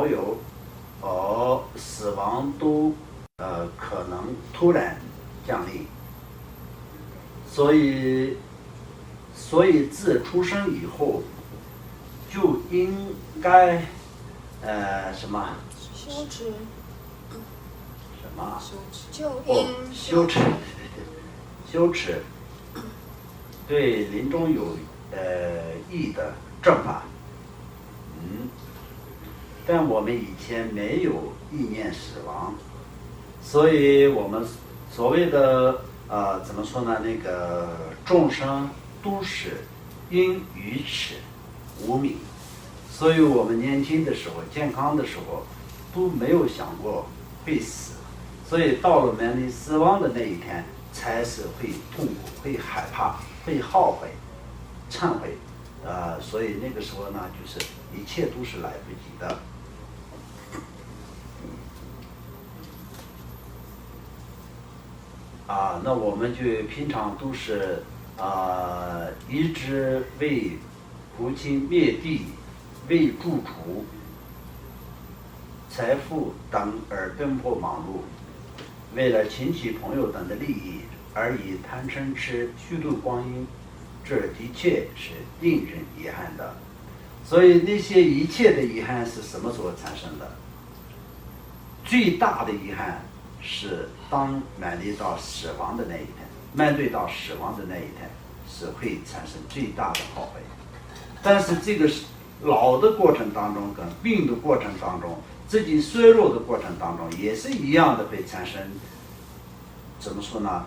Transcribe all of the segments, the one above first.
所有死亡都可能突然降临，所以自出生以后就应该什么？羞耻。什么？就应羞耻，对临终有益的正法。但我们以前没有意念死亡，所以我们所谓的怎么说呢？那个众生都是因愚痴无明，所以我们年轻的时候、健康的时候都没有想过会死，所以到了面临死亡的那一天，才是会痛苦、会害怕、会懊悔、忏悔，所以那个时候呢，就是一切都是来不及的。那我们就平常都是一直为父亲灭地、为住处、财富等而奔波忙碌，为了亲戚朋友等的利益而以贪嗔痴虚度光阴，这的确是令人遗憾的。所以那些一切的遗憾是什么所产生的？最大的遗憾是当面对到死亡的那一天，是会产生最大的后悔。但是这个老的过程当中跟病的过程当中，自己衰弱的过程当中，也是一样的会产生怎么说呢？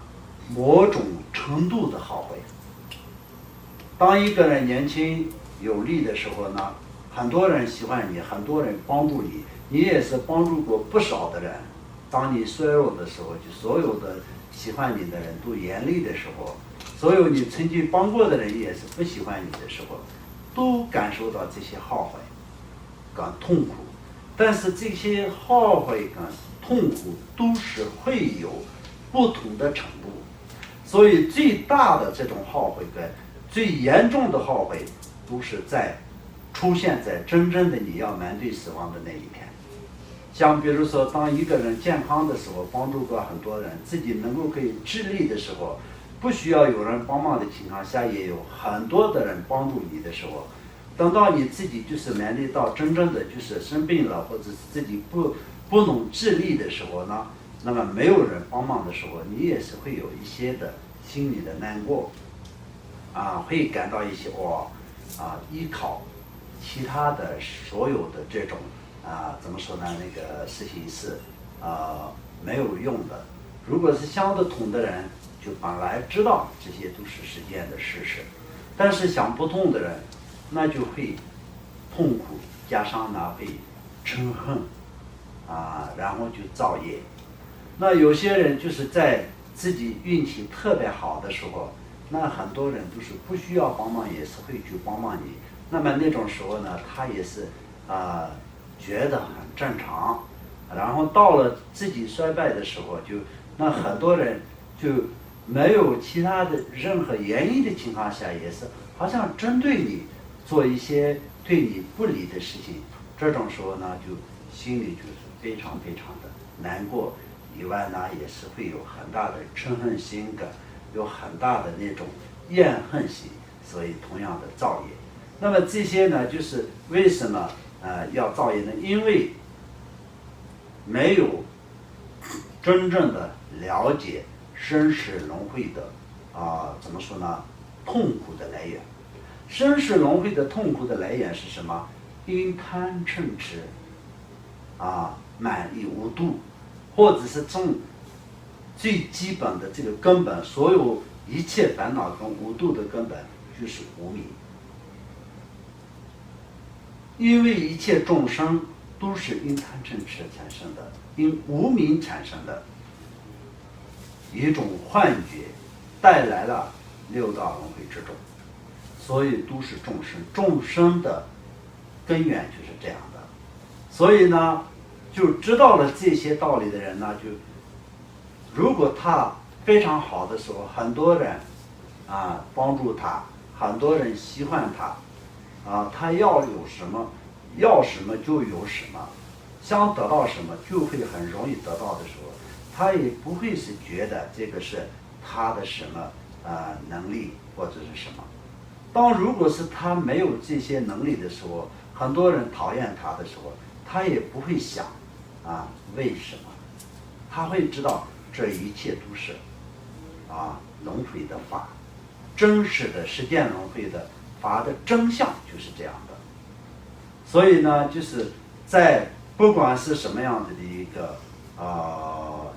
某种程度的后悔。当一个人年轻有力的时候呢，很多人喜欢你，很多人帮助你，你也是帮助过不少的人。当你衰弱的时候，就所有的喜欢你的人都严厉的时候，所有你曾经帮过的人也是不喜欢你的时候，都感受到这些懊悔跟痛苦。但是这些懊悔跟痛苦都是会有不同的程度，所以最大的这种懊悔跟最严重的懊悔都是出现在真正的你要面对死亡的那一天。像比如说，当一个人健康的时候，帮助过很多人，自己能够可以自立的时候，不需要有人帮忙的情况下，也有很多的人帮助你的时候，等到你自己就是面对到真正的就是生病了，或者是自己不能自立的时候呢，那么没有人帮忙的时候，你也是会有一些的心理的难过，会感到一些依靠其他的所有的这种怎么说呢？那个事情是没有用的。如果是想得通的人，就本来知道这些都是世间的事实，但是想不通的人，那就会痛苦，加上呢会嗔恨然后就造业。那有些人就是在自己运气特别好的时候，那很多人都是不需要帮忙也是会去帮忙你。那么那种时候呢，他也是觉得很正常。然后到了自己衰败的时候，那很多人就没有其他的任何原因的情况下，也是好像针对你做一些对你不利的事情。这种时候呢，就心里就是非常非常的难过，以外呢也是会有很大的嗔恨心的，有很大的那种怨恨心，所以同样的造业。那么这些呢，就是为什么要造业呢？因为没有真正的了解生死轮回的怎么说呢？痛苦的来源。生死轮回的痛苦的来源是什么？因贪嗔痴满意无度，或者是从最基本的这个根本，所有一切烦恼跟无度的根本就是无明。因为一切众生都是因贪嗔痴产生的，因无明产生的一种幻觉，带来了六道轮回之中，所以都是众生。众生的根源就是这样的。所以呢，就知道了这些道理的人呢，就如果他非常好的时候，很多人帮助他，很多人喜欢他他要有什么，要什么就有什么，想得到什么就会很容易得到的时候，他也不会是觉得这个是他的什么能力或者是什么。当如果是他没有这些能力的时候，很多人讨厌他的时候，他也不会想为什么，他会知道这一切都是轮回的法，真实的实践轮回的法的真相就是这样的。所以呢，就是在不管是什么样子的一个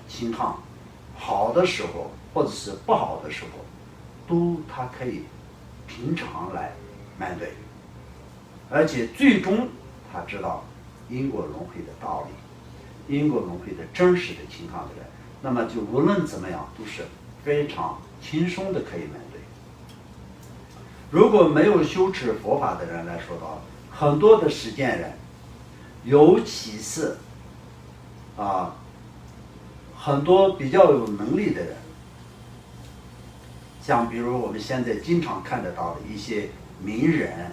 情况，好的时候或者是不好的时候，都他可以平常来面对，而且最终他知道因果轮回的道理，因果轮回的真实的情况的人，那么就无论怎么样都是非常轻松的可以面对。如果没有修持佛法的人来说的话，很多的实践人，尤其是很多比较有能力的人，像比如我们现在经常看得到的一些名人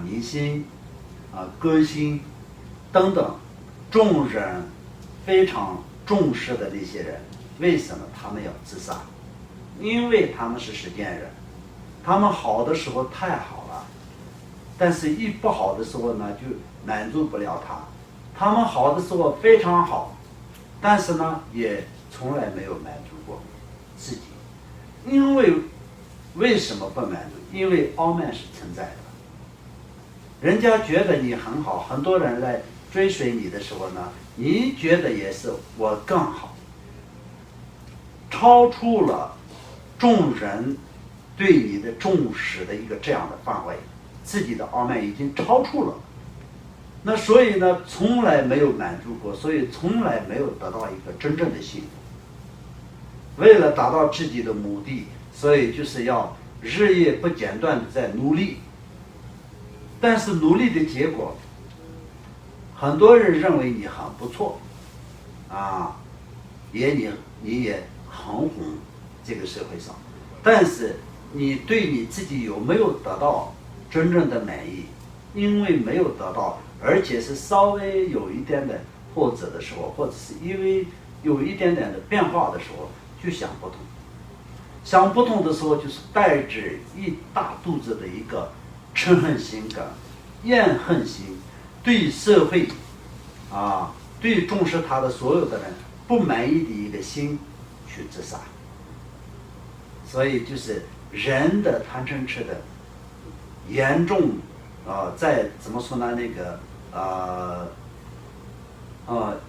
明星歌星等等，众人非常重视的那些人，为什么他们要自杀？因为他们是实践人，他们好的时候太好了，但是一不好的时候呢，就满足不了他。他们好的时候非常好，但是呢，也从来没有满足过自己。因为什么不满足？因为傲慢是存在的。人家觉得你很好，很多人来追随你的时候呢，你觉得也是我更好，超出了众人对你的重视的一个这样的范围，自己的傲慢已经超出了。那所以呢，从来没有满足过，所以从来没有得到一个真正的幸福。为了达到自己的目的，所以就是要日夜不间断的在努力。但是努力的结果，很多人认为你很不错，你也很红这个社会上，但是你对你自己有没有得到真正的满意？因为没有得到，而且是稍微有一点点挫折的时候，或者是因为有一点点的变化的时候，就想不通。想不通的时候，就是带着一大肚子的一个嗔恨心跟厌恨心，对社会对重视他的所有的人不满意的一个心去自杀。所以就是人的贪嗔痴的严重在怎么说呢？那个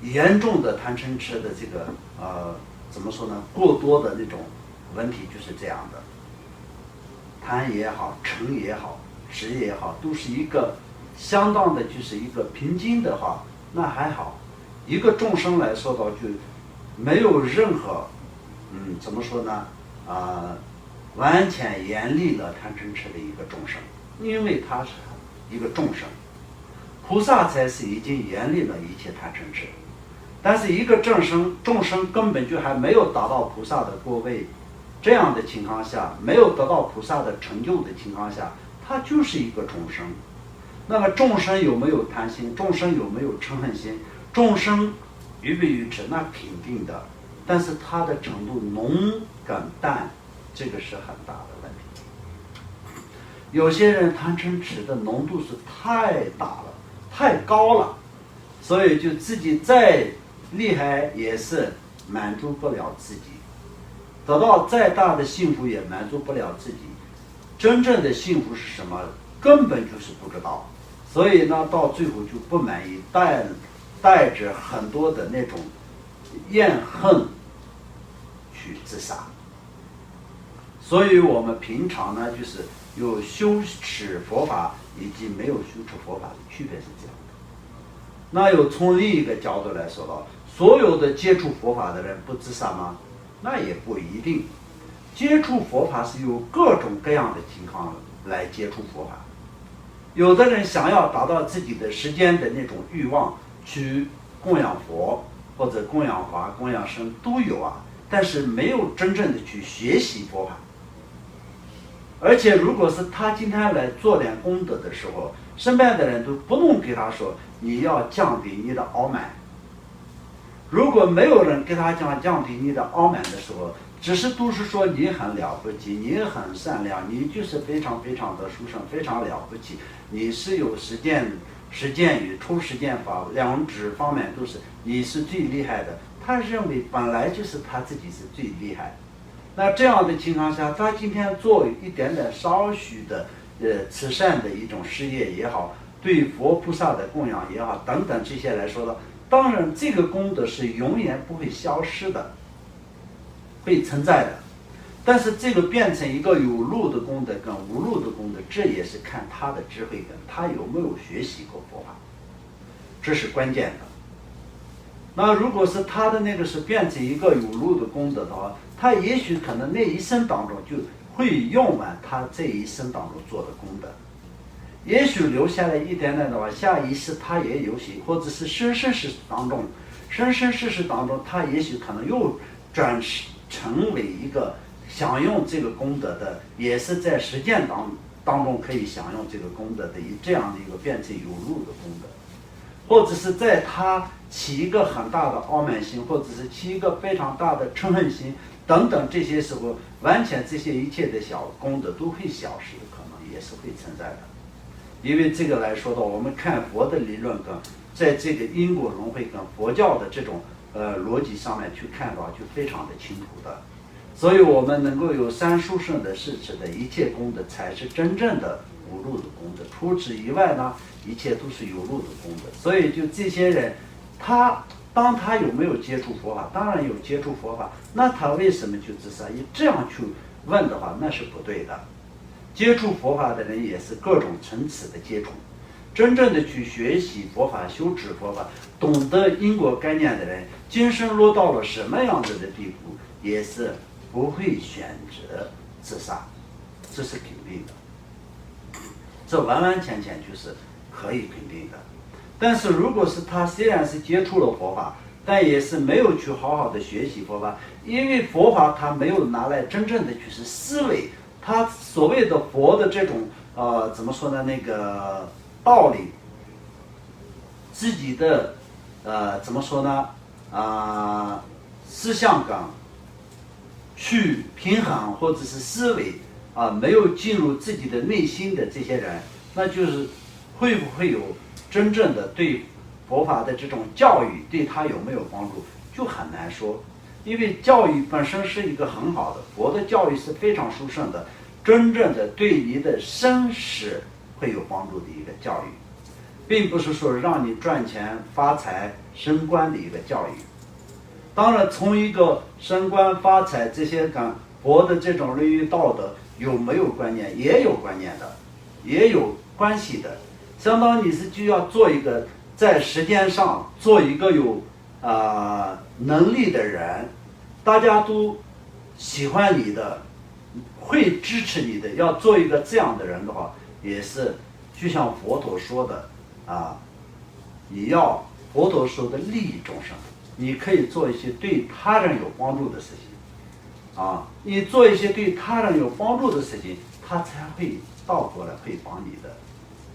严重的贪嗔痴的这个怎么说呢？过多的那种问题就是这样的。贪也好，嗔也好，执也好，都是一个相当的，就是一个平均的话，那还好。一个众生来说到，就没有任何怎么说呢？完全严厉了贪嗔痴的一个众生，因为他是一个众生，菩萨才是已经严厉了一切贪嗔痴。但是一个众生根本就还没有达到菩萨的果位，这样的情况下，没有得到菩萨的成就的情况下，他就是一个众生。那么众生有没有贪心？众生有没有嗔恨心？众生愚不愚痴？那肯定的。但是他的程度浓跟淡，这个是很大的问题。有些人贪嗔痴的浓度是太大了，太高了，所以就自己再厉害也是满足不了自己，得到再大的幸福也满足不了自己。真正的幸福是什么？根本就是不知道。所以呢，到最后就不满意，带着很多的那种怨恨去自杀。所以我们平常呢，就是有修持佛法以及没有修持佛法的区别是这样的。那有从另一个角度来说了，所有的接触佛法的人不自杀吗？那也不一定。接触佛法是有各种各样的情况来接触佛法。有的人想要达到自己的时间的那种欲望，去供养佛或者供养法、供养僧都有但是没有真正的去学习佛法。而且如果是他今天来做点功德的时候，身边的人都不能给他说你要降低你的傲慢。如果没有人给他讲降低你的傲慢的时候，只是都是说你很了不起，你很善良，你就是非常非常的殊胜，非常了不起，你是有实践与出实践法两者方面都是你是最厉害的。他认为本来就是他自己是最厉害的。那这样的情况下，他今天做一点点少许的慈善的一种事业也好，对佛菩萨的供养也好等等这些来说的，当然这个功德是永远不会消失的，会存在的。但是这个变成一个有路的功德跟无路的功德，这也是看他的智慧跟他有没有学习过佛法，这是关键的。那如果是他的那个是变成一个有路的功德的话，他也许可能那一生当中就会用完他这一生当中做的功德，也许留下来一点点的话，下一世他也有些，或者是生生世世当中他也许可能又转成为一个享用这个功德的，也是在实践当中可以享用这个功德的这样的一个变成有路的功德，或者是在他起一个很大的傲慢心，或者是起一个非常大的嗔恨心等等，这些时候完全这些一切的小功德都会消失，可能也是会存在的。因为这个来说的，我们看佛的理论跟在这个因果轮回跟佛教的这种逻辑上面去看的话，就非常的清楚的。所以我们能够有三殊胜的事持的一切功德，才是真正的无路的功德。除此以外呢，一切都是有路的功德。所以就这些人，当他有没有接触佛法？当然有接触佛法，那他为什么就自杀？以这样去问的话，那是不对的。接触佛法的人也是各种层次的接触，真正的去学习佛法、修持佛法、懂得因果概念的人，今生落到了什么样子的地步，也是不会选择自杀，这是肯定的，这完完全全就是可以肯定的。但是如果是他虽然是接触了佛法，但也是没有去好好的学习佛法，因为佛法他没有拿来真正的去是思维，他所谓的佛的这种怎么说呢，那个道理，自己的怎么说呢思想感去平衡或者是思维没有进入自己的内心的这些人，那就是会不会有真正的对佛法的这种教育对他有没有帮助，就很难说。因为教育本身是一个很好的，佛的教育是非常殊胜的，真正的对你的生死会有帮助的一个教育，并不是说让你赚钱发财升官的一个教育。当然从一个升官发财这些跟佛的这种伦理道德有没有关联，也有关联的，也有关系的。相当你是就要做一个在时间上做一个有能力的人，大家都喜欢你的，会支持你的，要做一个这样的人的话，也是就像佛陀说的你要佛陀说的利益众生，你可以做一些对他人有帮助的事情你做一些对他人有帮助的事情，他才会倒过来会帮你的，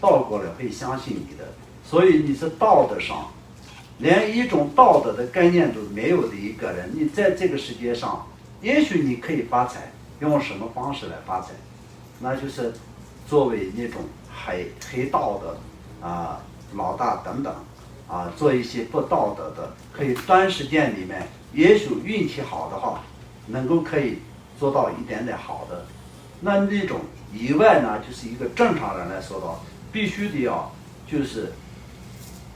倒过来会相信你的。所以你是道德上连一种道德的概念都没有的一个人，你在这个世界上也许你可以发财，用什么方式来发财？那就是作为那种黑道的老大等等做一些不道德的，可以短时间里面也许运气好的话能够可以做到一点点好的。那种以外呢，就是一个正常人来说的话，必须得就是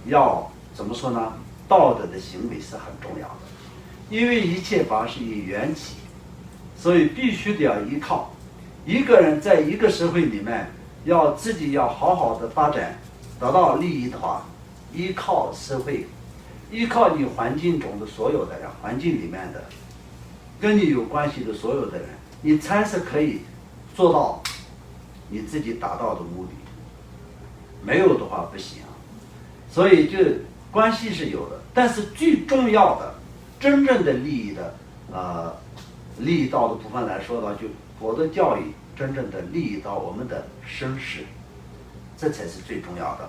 要怎么说呢，道德的行为是很重要的。因为一切法是以缘起，所以必须得要依靠。一个人在一个社会里面要自己要好好的发展，得到利益的话，依靠社会，依靠你环境中的所有的人，环境里面的跟你有关系的所有的人，你才是可以做到你自己达到的目的，没有的话不行。所以就关系是有的，但是最重要的真正的利益到的部分来说的话，就佛的教育真正的利益到我们的生死这才是最重要的。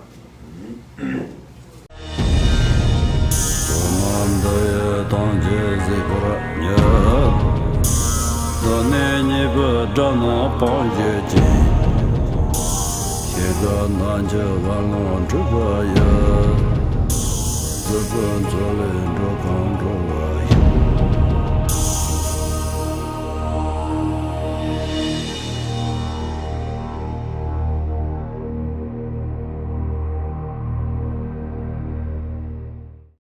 自本作人着康着